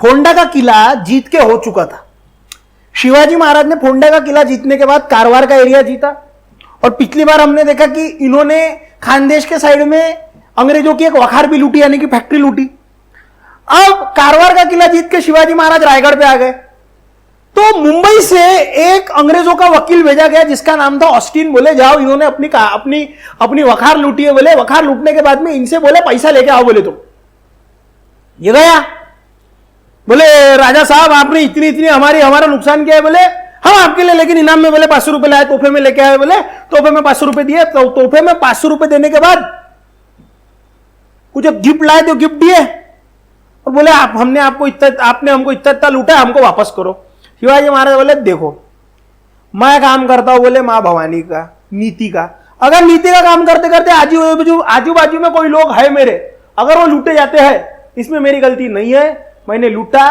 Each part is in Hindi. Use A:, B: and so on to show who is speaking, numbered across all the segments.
A: फोंडा का किला जीत के हो चुका था। शिवाजी महाराज ने फोंडा का किला जीतने के बाद कारवार का एरिया जीता, और पिछली बार हमने देखा कि इन्होंने खानदेश के साइड में अंग्रेजों की एक वखार भी लूटी, यानी कि फैक्ट्री लूटी। अब कारवार का किला जीत के शिवाजी महाराज रायगढ़ पे आ गए, तो मुंबई से एक अंग्रेजों का वकील भेजा गया जिसका नाम था ऑस्टिन। बोले जाओ, इन्होंने अपनी वखार लूटी है। बोले वखार लूटने के बाद में इनसे बोले पैसा लेके आओ। बोले तुम ये गया, बोले राजा साहब आपने इतनी हमारा नुकसान किया है। बोले हम आपके लिए लेकिन इनाम में बोले 500 रुपए लाए, तोहफे में लेके आए। बोले तोहफे में 500 रुपए दिए, तो तोहफे में 500 रुपए देने के बाद कुछ गिफ्ट लाए तो गिफ्ट दिए, और बोले आपने हमको इतना लूटा, हमको वापस करो। शिवाजी महाराज बोले देखो मैं काम करता हूं, बोले मां भवानी का नीति का, अगर नीति का काम करते करते आजू बाजू में कोई लोग है मेरे, अगर वो लूटे जाते हैं, इसमें मेरी गलती नहीं है, मैंने लूटा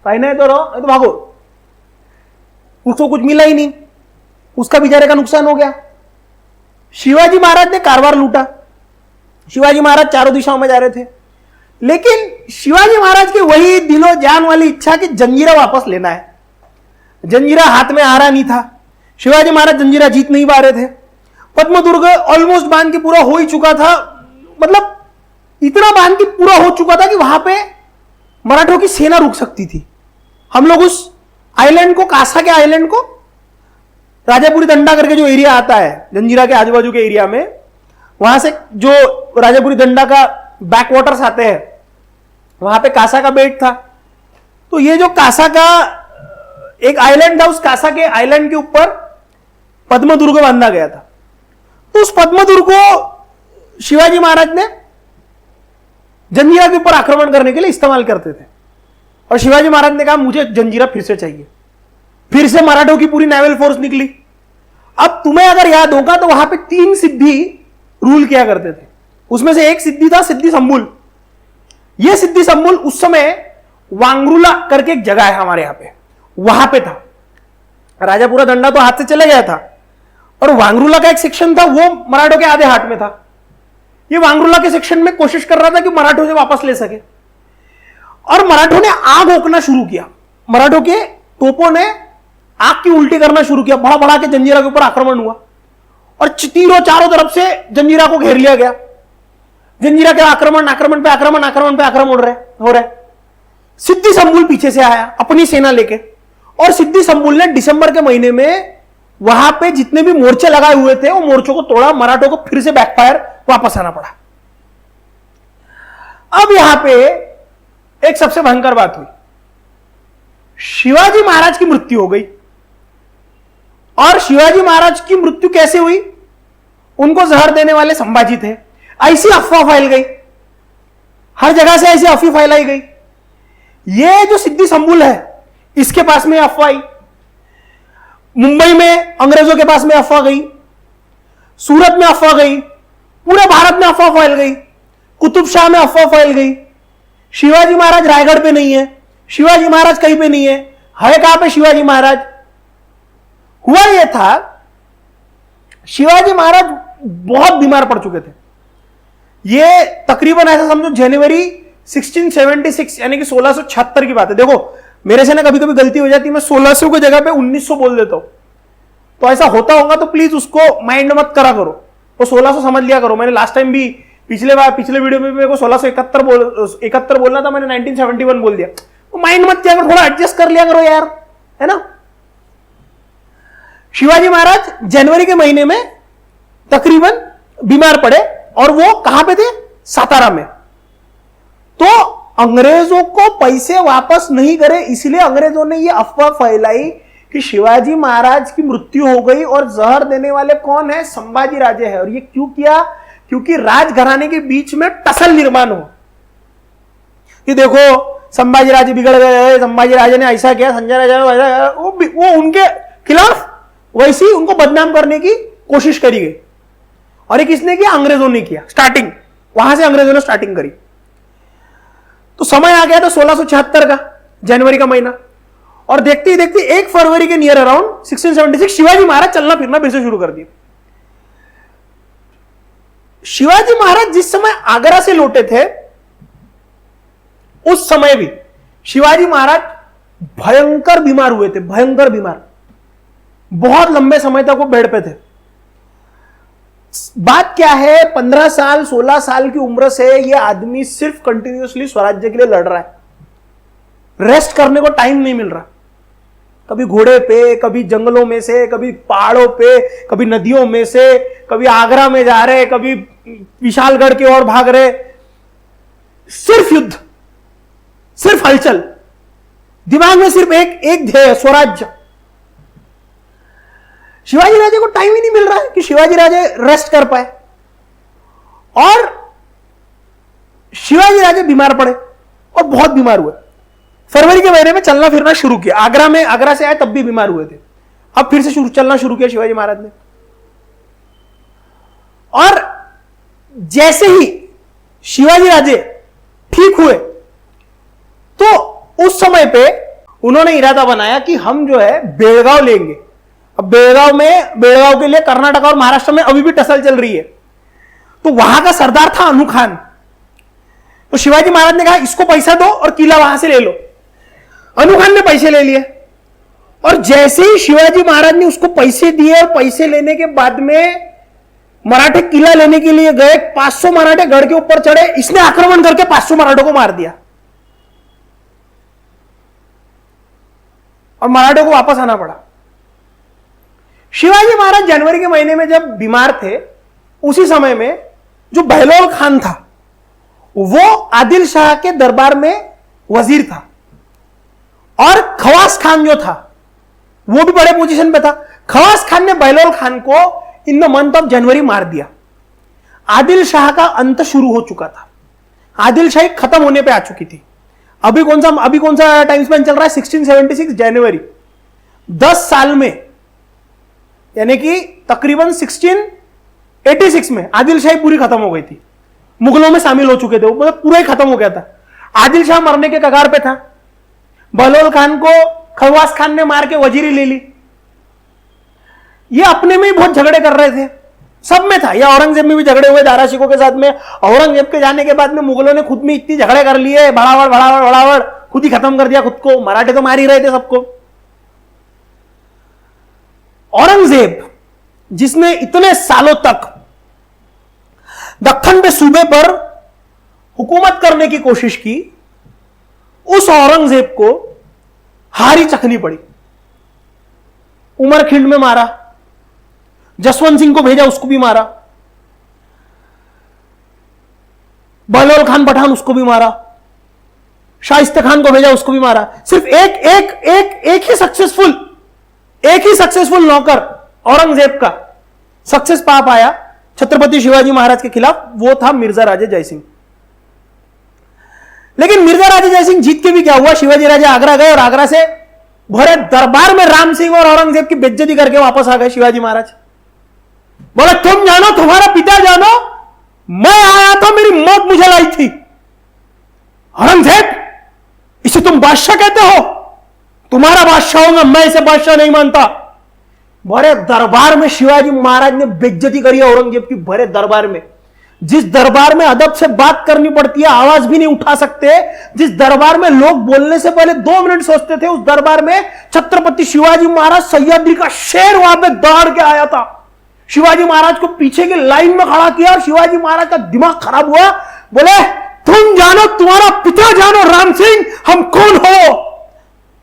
A: कहना है तो रहो, तो भागो। उसको कुछ मिला ही नहीं, उसका बेचारे का नुकसान हो गया। शिवाजी महाराज ने कारवार लूटा। शिवाजी महाराज चारों दिशाओं में जा रहे थे, लेकिन शिवाजी महाराज की वही दिलो जान वाली इच्छा कि जंजीरा वापस लेना है। जंजीरा हाथ में आ रहा नहीं था, शिवाजी महाराज जंजीरा जीत नहीं पा रहे थे। पद्मदुर्ग ऑलमोस्ट बांध के पूरा हो ही चुका था, मतलब इतना बांध के पूरा हो चुका था कि वहां पे मराठों की सेना रुक सकती थी। हम लोग उस आइलैंड को, कासा के आइलैंड को, राजापुरी दंडा करके जो एरिया आता है जंजीरा के आजू बाजू के एरिया में, वहां से जो राजापुरी दंडा का बैक वाटर्स आते हैं, वहां पे कासा का बेट था। तो ये जो कासा का एक आइलैंड था, उस कासा के आइलैंड के ऊपर पद्मदुर्ग बांधा गया था। तो उस पद्मदुर्ग को शिवाजी महाराज ने जंजीरा के ऊपर आक्रमण करने के लिए इस्तेमाल करते थे, और शिवाजी महाराज ने कहा मुझे जंजीरा फिर से चाहिए। फिर से मराठों की पूरी नेवल फोर्स निकली। अब तुम्हें अगर याद होगा तो वहां पे 3 सिद्धि रूल किया करते थे, उसमें से एक सिद्धि था सिद्धि संबुल। यह सिद्धि संबुल उस समय वांगरुला करके एक जगह है हमारे यहां पे, वहां पे था। राजापुरा दंडा तो हाथ से चले गया था, और वांगरुला का एक सेक्शन था, वो मराठों के आधे हाथ में था। ये वांगरुला के सेक्शन में कोशिश कर रहा था कि मराठों से वापस ले सके, और मराठों ने आग ओकना शुरू किया। मराठों के तोपों ने आग की उल्टी करना शुरू किया, बड़ा बड़ा के जंजीरा के ऊपर आक्रमण हुआ, और तीरों चारों तरफ से जंजीरा को घेर लिया गया। जंजीरा के आक्रमण पे आक्रमण हो रहे। सिद्धि संबुल पीछे से आया अपनी सेना लेके, और सिद्धि संबुल ने दिसंबर के महीने में वहां पे जितने भी मोर्चे लगाए हुए थे वो मोर्चों को तोड़ा। मराठों को फिर से बैकफायर वापस आना पड़ा। अब यहां पे एक सबसे भयंकर बात हुई, शिवाजी महाराज की मृत्यु हो गई। और शिवाजी महाराज की मृत्यु कैसे हुई? उनको जहर देने वाले संभाजी थे। ऐसी अफवाह फैल गई, हर जगह से ऐसी अफवाह फैलाई गई। ये जो सिद्धि संबुल है, इसके पास में अफवाह आई, मुंबई में अंग्रेजों के पास में अफवाह गई, सूरत में अफवाह गई, पूरे भारत में अफवाह फैल गई, कुतुब शाह में अफवाह फैल गई। शिवाजी महाराज रायगढ़ पे नहीं है, शिवाजी महाराज कहीं पे नहीं है कहां पे शिवाजी महाराज? हुआ यह था, शिवाजी महाराज बहुत बीमार पड़ चुके थे। ये तकरीबन ऐसा समझो जनवरी 1676 यानी कि 1676 की बात है। देखो मेरे से ना कभी कभी गलती हो जाती है, मैं 1600 की जगह पे 1900 बोल देता हूं, तो ऐसा होता होगा तो प्लीज उसको माइंड मत करा करो, वो 1600 समझ लिया करो। मैंने लास्ट टाइम भी पिछले वीडियो में मेरे को 1671 बोलना था, मैंने 1971 बोल दिया। तो माइंड मत किया करो, थोड़ा एडजस्ट कर लिया करो यार, है ना। शिवाजी महाराज जनवरी के महीने में तकरीबन बीमार पड़े, और वो कहां पे थे? सातारा में। तो अंग्रेजों को पैसे वापस नहीं करे, इसलिए अंग्रेजों ने यह अफवाह फैलाई कि शिवाजी महाराज की मृत्यु हो गई, और जहर देने वाले कौन है? संभाजी राजे है। और ये क्यों किया? क्योंकि राजघराने के बीच में टसल निर्माण हो कि देखो संभाजी राजे बिगड़ गए, संभाजी राजे ने ऐसा किया, संजय राजा वो उनके खिलाफ वैसे ही उनको बदनाम करने की कोशिश करी गई। और ये किसने किया? अंग्रेजों ने किया। स्टार्टिंग वहां से अंग्रेजों ने स्टार्टिंग करी। तो समय आ गया था 1676 का जनवरी का महीना, और देखते ही देखते 1 फरवरी के नियर अराउंड 1676 शिवाजी महाराज चलना फिरना फिर से शुरू कर दिया। शिवाजी महाराज जिस समय आगरा से लौटे थे, उस समय भी शिवाजी महाराज भयंकर बीमार हुए थे, भयंकर बीमार, बहुत लंबे समय तक वो बेड पे थे। बात क्या है, 15 साल 16 साल की उम्र से ये आदमी सिर्फ कंटिन्यूअसली स्वराज्य के लिए लड़ रहा है, रेस्ट करने को टाइम नहीं मिल रहा। कभी घोड़े पे, कभी जंगलों में से, कभी पहाड़ों पे, कभी नदियों में से, कभी आगरा में जा रहे, कभी विशालगढ़ की ओर भाग रहे, सिर्फ युद्ध, सिर्फ हलचल, दिमाग में सिर्फ एक ध्येय, स्वराज्य। शिवाजी राजे को टाइम ही नहीं मिल रहा है कि शिवाजी राजे रेस्ट कर पाए, और शिवाजी राजे बीमार पड़े और बहुत बीमार हुए। फरवरी के महीने में चलना फिरना शुरू किया, आगरा से आए तब भी बीमार हुए थे, अब फिर से चलना शुरू किया शिवाजी महाराज ने। और जैसे ही शिवाजी राजे ठीक हुए तो उस समय पे उन्होंने इरादा बनाया कि हम जो है बेलगांव लेंगे। अब बेलगांव के लिए कर्नाटक और महाराष्ट्र में अभी भी टसल चल रही है, तो वहां का सरदार था अनु खान। तो शिवाजी महाराज ने कहा इसको पैसा दो और किला वहां से ले लो। अनु खान ने पैसे ले लिए, और जैसे ही शिवाजी महाराज ने उसको पैसे दिए और पैसे लेने के बाद में मराठे किला लेने के लिए गए, 500 मराठे गढ़ के ऊपर चढ़े, इसने आक्रमण करके 500 मराठों को मार दिया और मराठों को वापस आना पड़ा। शिवाजी महाराज जनवरी के महीने में जब बीमार थे, उसी समय में जो बहलोल खान था वो आदिल शाह के दरबार में वजीर था, और खवास खान जो था वो भी बड़े पोजीशन पे था। खवास खान ने बहलोल खान को in the month of January मार दिया। आदिल शाह का अंत शुरू हो चुका था, आदिल शाही खत्म होने पे आ चुकी थी। अभी कौन सा टाइम स्पेन चल रहा है, 1676 जनवरी। 10 साल में, यानी कि तकरीबन 1686 में आदिल शाही पूरी खत्म हो गई थी, मुगलों में शामिल हो चुके थे, वो मतलब पूरा ही खत्म हो गया था। आदिल शाह मरने के कगार पे था, बहलोल खान को खवास खान ने मार के वजीरी ले ली। ये अपने में ही बहुत झगड़े कर रहे थे, सब में था। या औरंगजेब में भी झगड़े हुए दारा शिकोह के साथ में। औरंगजेब के जाने के बाद में मुगलों ने खुद में इतनी झगड़े कर लिए, भड़ावड़ खुद ही खत्म कर दिया खुद को। मराठे तो मार ही रहे थे सबको। औरंगजेब जिसने इतने सालों तक दक्कन के सूबे पर हुकूमत करने की कोशिश की, उस औरंगजेब को हारी चखनी पड़ी। उमरखिंड में मारा, जसवंत सिंह को भेजा, उसको भी मारा, बहलोल खान पठान उसको भी मारा, शाइस्ते खान को भेजा, उसको भी मारा। सिर्फ एक ही सक्सेसफुल नौकर औरंगजेब का सक्सेस पा पाया छत्रपति शिवाजी महाराज के खिलाफ, वो था मिर्जा राजे जयसिंह। लेकिन मिर्जा राजे जयसिंह जीत के भी क्या हुआ, शिवाजी राजे आगरा गए और आगरा से भरे दरबार में राम सिंह और औरंगजेब की बेइज्जती करके वापस आ गए शिवाजी महाराज। बोले तुम जानो, तुम्हारा पिता जानो, मैं आया था, मेरी मौत मुझे लाई थी। औरंगजेब, इसे तुम बादशाह कहते हो? तुम्हारा बादशाह होगा, मैं इसे बादशाह नहीं मानता। भरे दरबार में शिवाजी महाराज ने बेइज्जती करी औरंगजेब की, भरे दरबार में। जिस दरबार में अदब से बात करनी पड़ती है, आवाज भी नहीं उठा सकते, जिस दरबार में लोग बोलने से पहले 2 मिनट सोचते थे, उस दरबार में छत्रपति शिवाजी महाराज सह्याद्री का शेर वहां पे दौड़ के आया था। शिवाजी महाराज को पीछे की लाइन में खड़ा किया और शिवाजी महाराज का दिमाग खराब हुआ। बोले तुम जानो, तुम्हारा पिता जानो राम सिंह, हम कौन हो?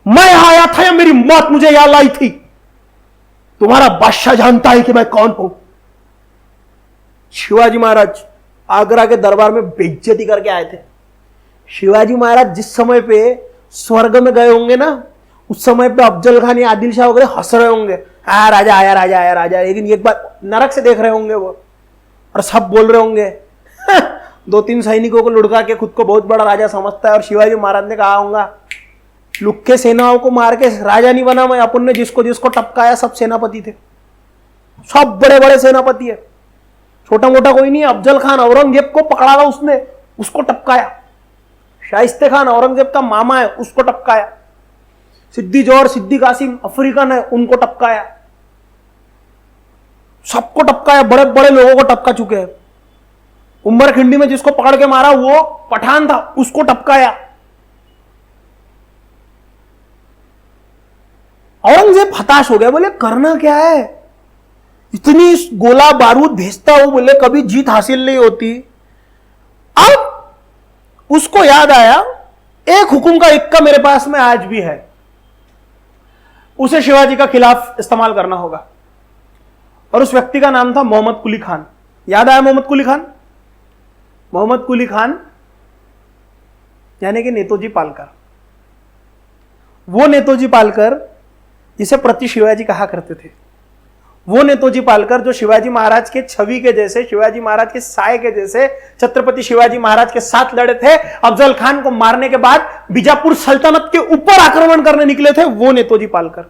A: मैं आया था या मेरी मौत मुझे यहां लाई थी? तुम्हारा बादशाह जानता है कि मैं कौन हूं। शिवाजी महाराज आगरा के दरबार में बेइज्जती करके आए थे। शिवाजी महाराज जिस समय पे स्वर्ग में गए होंगे ना, उस समय पे अफजल खान या आदिल शाह वगैरह हंस रहे होंगे, आया राजा, आया राजा, आया राजा। लेकिन एक बात नरक से देख रहे होंगे वो, और सब बोल रहे होंगे 2-3 सैनिकों को लुढ़का के खुद को बहुत बड़ा राजा समझता है। और शिवाजी महाराज ने कहा होगा, लुक्के सेनाओं को मार के राजा नहीं बना मैं, अपन ने जिसको जिसको टपकाया सब सेनापति थे, सब बड़े बड़े सेनापति है, छोटा मोटा कोई नहीं है। अफजल खान औरंगजेब को पकड़ा था उसने, उसको टपकाया। शाइस्ते खान औरंगजेब का मामा है, उसको टपकाया। सिद्दी जोहर, सिद्दी कासिम अफ्रीकन है, उनको टपकाया। सबको टपकाया, बड़े बड़े लोगों को टपका चुके हैं। उमरखिंडी में जिसको पकड़ के मारा वो पठान था, उसको टपकाया। औरंगजेब हताश हो गया, बोले करना क्या है, इतनी गोला बारूद भेजता हूं, बोले कभी जीत हासिल नहीं होती। अब उसको याद आया एक हुकुम का इक्का मेरे पास में आज भी है, उसे शिवाजी का खिलाफ इस्तेमाल करना होगा। और उस व्यक्ति का नाम था मोहम्मद कुली खान। याद आया मोहम्मद कुली खान? मोहम्मद कुली खान यानी कि नेतोजी पालकर। वो नेतोजी पालकर जिसे प्रति शिवाजी कहा करते थे, वो नेतोजी पालकर जो शिवाजी महाराज के छवि के जैसे, शिवाजी महाराज के साय के जैसे छत्रपति शिवाजी महाराज के साथ लड़े थे, अफजल खान को मारने के बाद बीजापुर सल्तनत के ऊपर आक्रमण करने निकले थे, वो नेतोजी पालकर।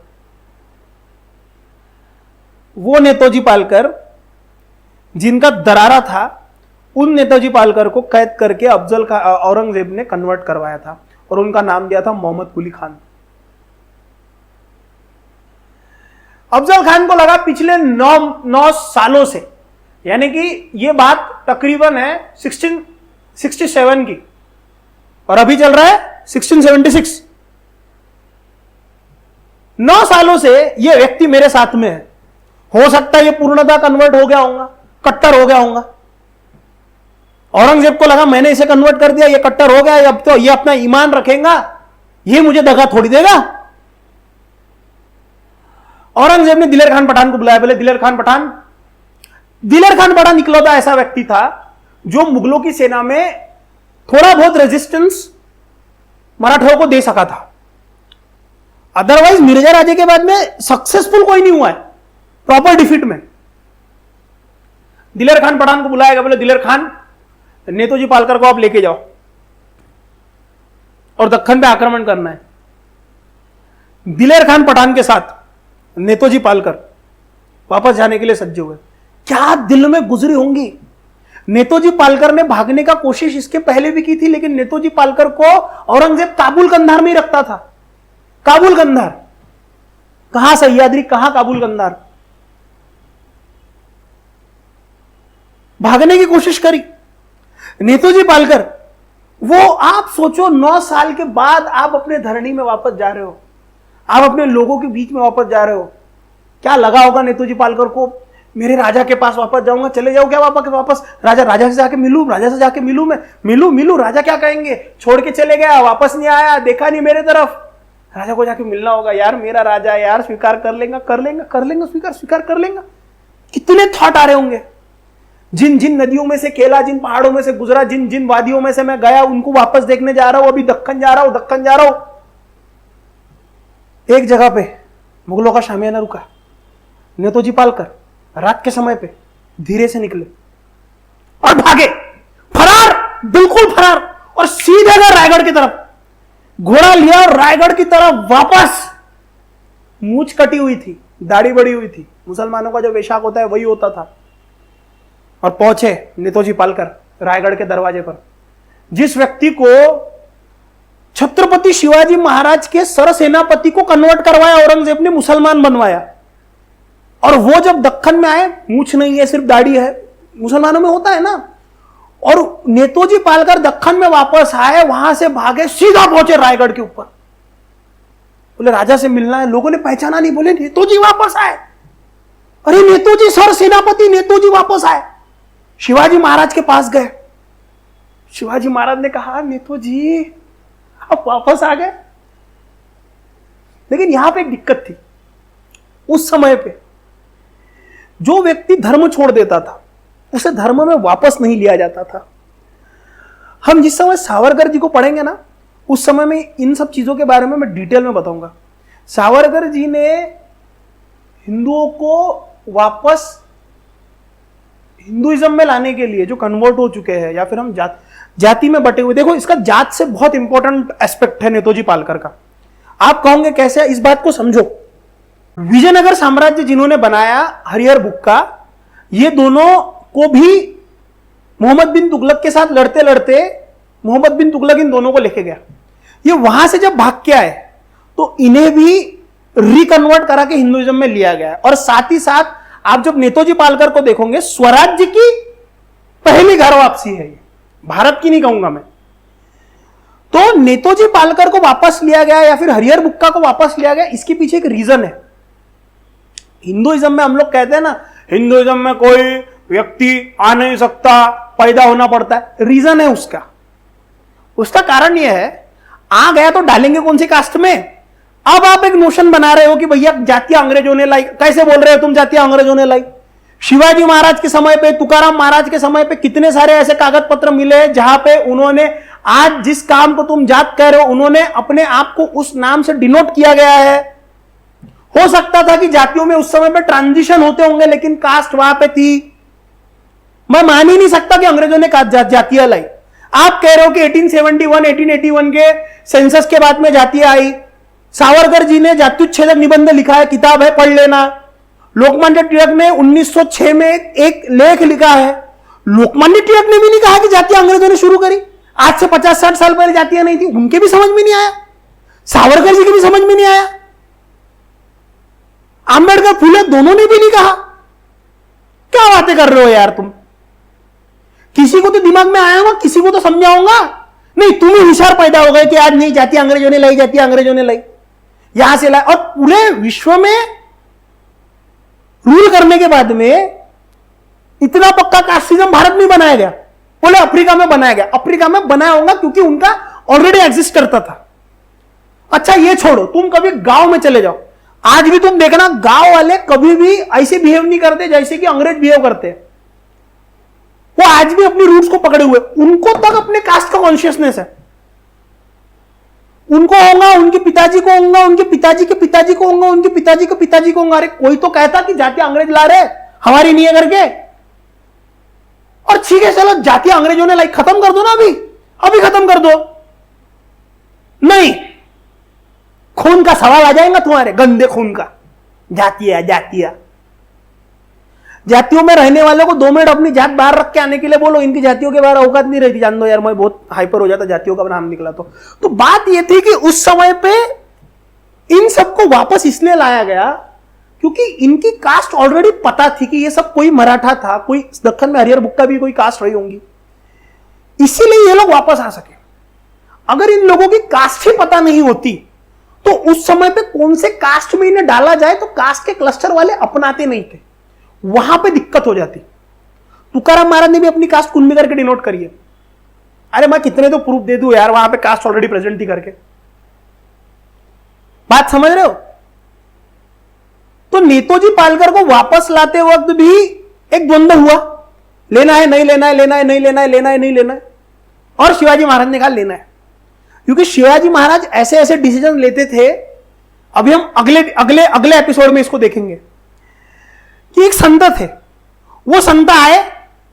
A: वो नेतोजी पालकर जिनका दरारा था, उन नेताजी पालकर को कैद करके औरंगजेब ने कन्वर्ट करवाया था और उनका नाम दिया था मोहम्मद कुली खान। अफजल खान को लगा पिछले 9 सालों से, यानी कि यह बात तकरीबन है 1667 की और अभी चल रहा है 1676। 9 सालों से यह व्यक्ति मेरे साथ में है, हो सकता है यह पूर्णतः कन्वर्ट हो गया होगा, कट्टर हो गया होगा। औरंगजेब को लगा मैंने इसे कन्वर्ट कर दिया, ये कट्टर हो गया, अब तो ये अपना ईमान रखेगा, ये मुझे दगा थोड़ी देगा। औरंगजेब ने दिलेर खान पठान को बुलाया। बोले दिलेर खान पठान इकलौता ऐसा व्यक्ति था जो मुगलों की सेना में थोड़ा बहुत रेजिस्टेंस मराठों को दे सका था। अदरवाइज मिर्जा राजे के बाद में सक्सेसफुल कोई नहीं हुआ है प्रॉपर डिफीट में। दिलेर खान पठान को बुलाएगा। बोले दिलेर खान, नेतोजी पालकर को आप लेके जाओ और दक्कन पे आक्रमण करना है। दिलेर खान पठान के साथ नेतोजी पालकर वापस जाने के लिए सज्ज हुए। क्या दिल में गुजरी होंगी। नेतोजी पालकर ने भागने का कोशिश इसके पहले भी की थी, लेकिन नेतोजी पालकर को औरंगजेब काबुल कंधार में ही रखता था। काबुल कंधार कहां, सह्याद्री कहां, काबुल कंधार। भागने की कोशिश करी नेतोजी पालकर। वो आप सोचो 9 साल के बाद आप अपने धरनी में वापस जा रहे हो, आप अपने लोगों के बीच में वापस जा रहे हो। क्या लगा होगा नेतोजी पालकर को, मेरे राजा के पास वापस जाऊंगा, चले जाओ क्या वापस, राजा से जाके मिलूं, राजा से जाके मिलूं, मैं मिलूं, राजा क्या कहेंगे, छोड़ के चले गया, वापस नहीं आया, देखा नहीं मेरे तरफ। राजा को जाके मिलना होगा, यार मेरा राजा है यार, स्वीकार कर लेंगे, स्वीकार कर लेंगे। कितने थॉट आ रहे होंगे। जिन जिन नदियों में से खेला, जिन पहाड़ों में से गुजरा, जिन जिन वादियों में से मैं गया, उनको वापस देखने जा रहा हूं, अभी दक्कन जा रहा हूं। एक जगह पे मुगलों का शामियाना रुका। नेतोजी पालकर रात के समय पे धीरे से निकले और भागे, बिल्कुल फरार, और सीधे गए रायगढ़ की तरफ। घोड़ा लिया और रायगढ़ की तरफ वापस। मूंछ कटी हुई थी, दाढ़ी बड़ी हुई थी, मुसलमानों का जो वेशाक होता है वही होता था। और पहुंचे नेतोजी पालकर रायगढ़ के दरवाजे पर। जिस व्यक्ति को छत्रपति शिवाजी महाराज के सरसेनापति को कन्वर्ट करवाया औरंगजेब ने, मुसलमान बनवाया, और वो जब दक्कन में आए, मूंछ नहीं है, सिर्फ दाढ़ी है, मुसलमानों में होता है ना। और नेतोजी पालकर दक्कन में वापस आए, वहां से भागे, सीधा पहुंचे रायगढ़ के ऊपर। बोले राजा से मिलना है। लोगों ने पहचाना नहीं, बोले नेतोजी वापस आए। अरे नेतोजी, सरसेनापति नेतोजी वापस आए। शिवाजी महाराज के पास गए। शिवाजी महाराज ने कहा नेतोजी आप वापस आ गए। लेकिन यहां पे एक दिक्कत थी। उस समय पे जो व्यक्ति धर्म छोड़ देता था उसे धर्म में वापस नहीं लिया जाता था। हम जिस समय सावरकर जी को पढ़ेंगे ना, उस समय में इन सब चीजों के बारे में मैं डिटेल में बताऊंगा। सावरकर जी ने हिंदुओं को वापस हिंदुइज्म में लाने के लिए, जो कन्वर्ट हो चुके हैं या फिर हम जाति में बटे हुए, देखो इसका जात से बहुत इंपॉर्टेंट एस्पेक्ट है नेतोजी पालकर का। आप कहोगे कैसे, इस बात को समझो। विजयनगर साम्राज्य जिन्होंने बनाया, हरिहर बुक्का, ये दोनों को भी मोहम्मद बिन तुगलक के साथ लड़ते लड़ते मोहम्मद बिन तुगलक इन दोनों को लेके गया। ये वहां से जब भाग के आए तो इन्हें भी रिकन्वर्ट करा के हिंदुइज्म में लिया गया। और साथ ही साथ आप जब नेतोजी पालकर को देखोगे, स्वराज्य की पहली घर वापसी है ये, भारत की नहीं कहूंगा मैं। तो नेतोजी पालकर को वापस लिया गया या फिर हरिहर बुक्का को वापस लिया गया, इसके पीछे एक रीजन है। हिंदुइज्म में हम लोग कहते हैं ना, हिंदुइज्म में कोई व्यक्ति आ नहीं सकता, पैदा होना पड़ता है। रीजन है उसका कारण यह है, आ गया तो डालेंगे कौन सी कास्ट में। अब आप एक नोशन बना रहे हो कि भैया जातियां अंग्रेजों ने लाई। कैसे बोल रहे हो तुम, जातियां अंग्रेजों ने लाई? शिवाजी महाराज के समय पे, तुकाराम महाराज के समय पे कितने सारे ऐसे कागज पत्र मिले जहां पे उन्होंने, आज जिस काम को तुम जात कह रहे हो, उन्होंने अपने आप को उस नाम से डिनोट किया गया है। हो सकता था कि जातियों में उस समय पे ट्रांजिशन होते होंगे, लेकिन कास्ट वहां पे थी। मैं मान ही नहीं सकता कि अंग्रेजों ने जातियां लाई। आप कह रहे हो कि 1881 के सेंसस के बाद में जातियां आई। सावरकर जी ने जात्युच्छेदक निबंध लिखा है, किताब है, पढ़ लेना। लोकमान्य तिलक ने 1906 में एक लेख लिखा है। लोकमान्य तिलक ने भी नहीं कहा कि जातियां अंग्रेजों ने शुरू करी। आज से 50-60 साल पहले जातियां नहीं थी, उनके भी समझ में नहीं आया, सावरकर जी के भी समझ में नहीं आया, आंबेडकर, फुले दोनों ने भी नहीं कहा। क्या बातें कर रहे हो यार तुम? किसी को तो दिमाग में आया होगा, किसी को तो समझाऊंगा। नहीं, तुम ही होशियार पैदा हो गए कि आज नहीं, जातियां अंग्रेजों ने लाई, जातियां अंग्रेजों ने लाई, यहां से लाई। और पूरे विश्व में रूल करने के बाद में इतना पक्का कास्टिज्म भारत में बनाया गया, बोले अफ्रीका में बनाया गया। अफ्रीका में बनाया होगा क्योंकि उनका ऑलरेडी एग्जिस्ट करता था। अच्छा ये छोड़ो, तुम कभी गांव में चले जाओ, आज भी तुम देखना गांव वाले कभी भी ऐसे बिहेव नहीं करते जैसे कि अंग्रेज बिहेव करते हैं। वो आज भी अपनी रूट्स को पकड़े हुए, उनको तक अपने कास्ट का कॉन्शियसनेस है। उनको होगा, उनके पिताजी को होगा, उनके पिताजी के पिताजी को होगा, उनके पिताजी के पिताजी को होगा। अरे कोई तो कहता कि जातियां अंग्रेज ला रहे, हमारी नहीं है करके। और ठीक है चलो, जातियां अंग्रेजों ने लाई, खत्म कर दो ना, अभी खत्म कर दो। नहीं, खून का सवाल आ जाएगा तुम्हारे, गंदे खून का। जातियां जातियों में रहने वालों को 2 मिनट अपनी जात बाहर रख के आने के लिए बोलो, इनकी जातियों के बाहर औकात नहीं रहती। जान दो यार, मैं बहुत हाइपर हो जाता जातियों का नाम निकला तो बात यह थी कि उस समय पे इन सबको वापस इसलिए लाया गया क्योंकि इनकी कास्ट ऑलरेडी पता थी कि ये सब कोई मराठा था, कोई दक्कन में हरिहर बुक्का भी कोई कास्ट रही होंगी, इसीलिए ये लोग वापस आ सके। अगर इन लोगों की कास्ट ही पता नहीं होती तो उस समय पे कौन से कास्ट में इन्हें डाला जाए, तो कास्ट के क्लस्टर वाले अपनाते नहीं थे, वहां पे दिक्कत हो जाती। तुकाराम महाराज ने भी अपनी कास्ट कुंभी करके डिनोट करी है। अरे मैं कितने तो प्रूफ दे दूं यार, वहां पे कास्ट ऑलरेडी प्रेजेंट थी करके। बात समझ रहे हो? तो नेतोजी पालकर को वापस लाते वक्त भी एक द्वंद्व हुआ, लेना है नहीं लेना है, लेना है नहीं लेना है, लेना है नहीं लेना है। और शिवाजी महाराज ने कहा लेना है, क्योंकि शिवाजी महाराज ऐसे ऐसे डिसीजन लेते थे। अभी हम अगले अगले अगले एपिसोड में इसको देखेंगे कि एक संत थे, वो संत आए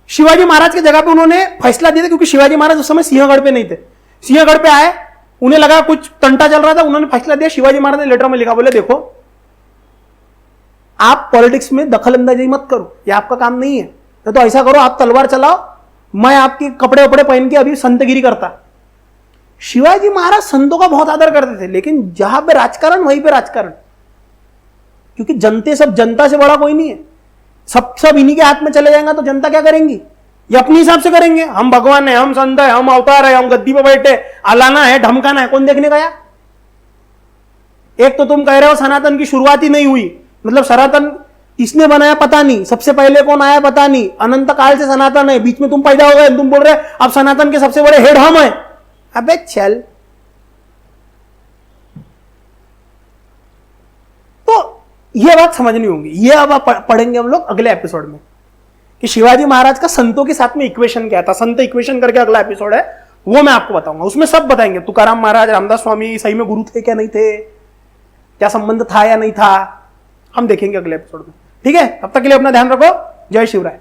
A: शिवाजी महाराज की जगह पे, उन्होंने फैसला दिया था, क्योंकि शिवाजी महाराज उस समय सिंहगढ़ पे नहीं थे। सिंहगढ़ पे आए, उन्हें लगा कुछ तंटा चल रहा था, उन्होंने फैसला दिया। शिवाजी महाराज ने लेटर में लिखा, बोले देखो आप पॉलिटिक्स में दखल अंदाजी मत करो, ये आपका काम नहीं है। तो ऐसा करो, आप तलवार चलाओ, मैं आपके कपड़े वपड़े पहन के अभी संतगिरी करता। शिवाजी महाराज संतों का बहुत आदर करते थे, लेकिन जहां पे राजकारण वहीं पे राजकारण, क्योंकि जनता से बड़ा कोई नहीं है। सब इन्हीं के हाथ में चले जाएंगे तो जनता क्या करेंगी? ये अपने हिसाब से करेंगे। हम भगवान है, हम संत है, हम अवतार है, हम गद्दी पे बैठे, अलाना है, धमकाना है, कौन देखने गया? एक तो तुम कह रहे हो सनातन की शुरुआत ही नहीं हुई, मतलब सनातन किसने बनाया पता नहीं, सबसे पहले कौन आया पता नहीं, अनंत काल से सनातन है, बीच में तुम पैदा हो गए, तुम बोल रहे अब सनातन के सबसे बड़े हेड हम है। अबे चल, तो यह बात समझनी होगी। यह अब पढ़ेंगे हम लोग अगले एपिसोड में कि शिवाजी महाराज का संतों के साथ में इक्वेशन क्या था। संत इक्वेशन करके अगला एपिसोड है, वो मैं आपको बताऊंगा। उसमें सब बताएंगे, तुकाराम महाराज, रामदास स्वामी सही में गुरु थे क्या नहीं थे, क्या संबंध था या नहीं था, हम देखेंगे अगले एपिसोड में। ठीक है, तब तक के लिए अपना ध्यान रखो। जय शिवराय।